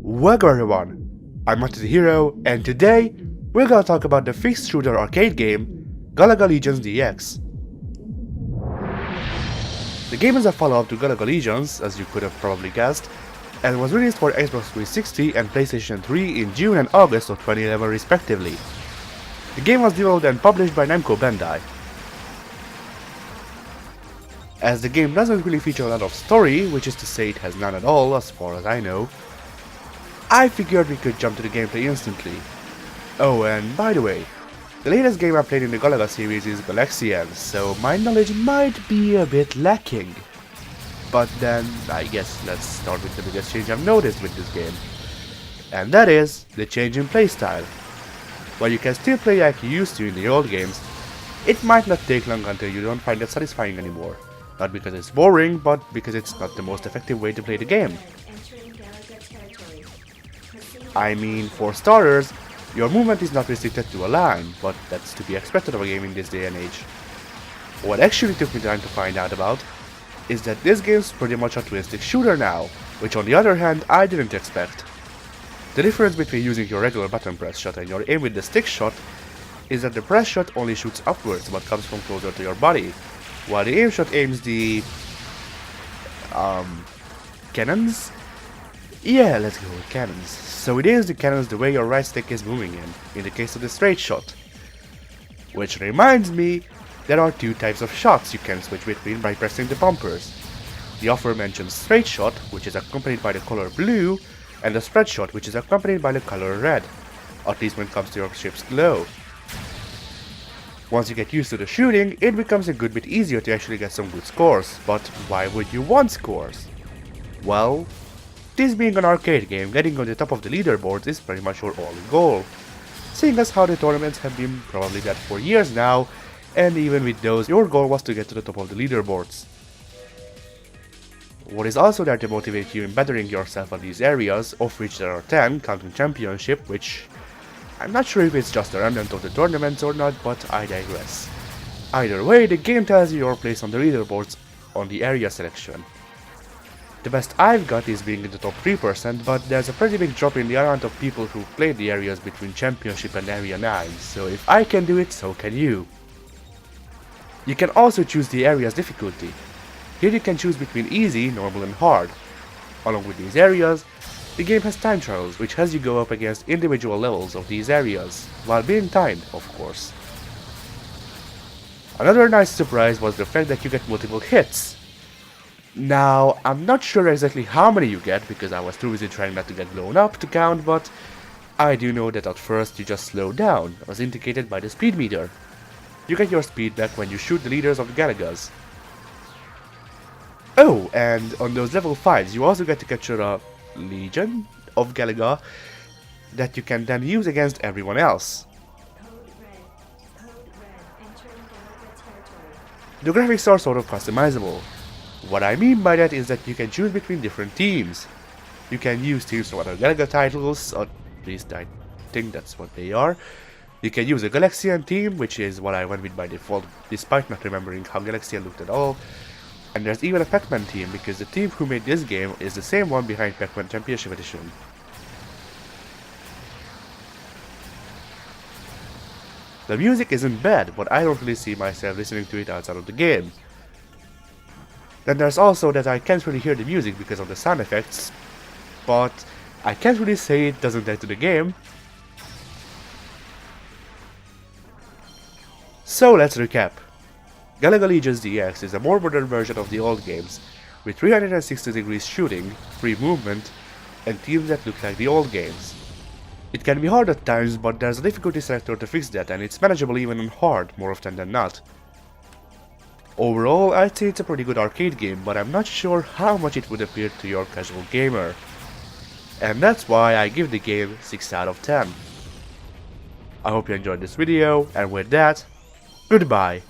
Welcome everyone, I'm Marty the Hero, and today we're gonna talk about the fixed shooter arcade game, Galaga Legions DX. The game is a follow-up to Galaga Legions, as you could have probably guessed, and was released for Xbox 360 and PlayStation 3 in June and August of 2011 respectively. The game was developed and published by Namco Bandai. As the game doesn't really feature a lot of story, which is to say it has none at all as far as I know, I figured we could jump to the gameplay instantly. Oh, and by the way, the latest game I played in the Galaga series is Galaxian, so my knowledge might be a bit lacking. But then, I guess let's start with the biggest change I've noticed with this game. And that is the change in playstyle. While you can still play like you used to in the old games, it might not take long until you don't find it satisfying anymore. Not because it's boring, but because it's not the most effective way to play the game. I mean, for starters, your movement is not restricted to a line, but that's to be expected of a game in this day and age. What actually took me time to find out about is that this game's pretty much a twin-stick shooter now, which on the other hand I didn't expect. The difference between using your regular button press shot and your aim with the stick shot is that the press shot only shoots upwards but comes from closer to your body, while the aim shot aims the cannons? Yeah, let's go with cannons. So it aims the cannons the way your right stick is moving in the case of the straight shot. Which reminds me, there are two types of shots you can switch between by pressing the bumpers. The aforementioned straight shot, which is accompanied by the color blue, and the spread shot, which is accompanied by the color red, at least when it comes to your ship's glow. Once you get used to the shooting, it becomes a good bit easier to actually get some good scores, but why would you want scores? Well, this being an arcade game, getting on the top of the leaderboards is pretty much your only goal. Seeing as how the tournaments have been probably that for years now, and even with those, your goal was to get to the top of the leaderboards. What is also there to motivate you in bettering yourself on these areas, of which there are 10, counting championship, which I'm not sure if it's just a remnant of the tournaments or not, but I digress. Either way, the game tells you your place on the leaderboards on the area selection. The best I've got is being in the top 3%, but there's a pretty big drop in the amount of people who played the areas between Championship and Area 9, so if I can do it, so can you. You can also choose the area's difficulty. Here you can choose between easy, normal and hard. Along with these areas, the game has time trials, which has you go up against individual levels of these areas, while being timed, of course. Another nice surprise was the fact that you get multiple hits. Now, I'm not sure exactly how many you get, because I was too busy trying not to get blown up to count, but I do know that at first you just slow down, as indicated by the speed meter. You get your speed back when you shoot the leaders of the Galagas. Oh, and on those level 5s you also get to capture a Legion of Galaga that you can then use against everyone else. The graphics are sort of customizable. What I mean by that is that you can choose between different teams. You can use teams from other Galaga titles, or at least I think that's what they are. You can use a Galaxian team, which is what I went with by default, despite not remembering how Galaxian looked at all. And there's even a Pac-Man team, because the team who made this game is the same one behind Pac-Man Championship Edition. The music isn't bad, but I don't really see myself listening to it outside of the game. Then there's also that I can't really hear the music because of the sound effects, but I can't really say it doesn't add to the game. So let's recap. Galaga Legions DX is a more modern version of the old games, with 360 degrees shooting, free movement, and teams that look like the old games. It can be hard at times, but there's a difficulty selector to fix that, and it's manageable even on hard more often than not. Overall, I'd say it's a pretty good arcade game, but I'm not sure how much it would appeal to your casual gamer. And that's why I give the game 6 out of 10. I hope you enjoyed this video, and with that, goodbye.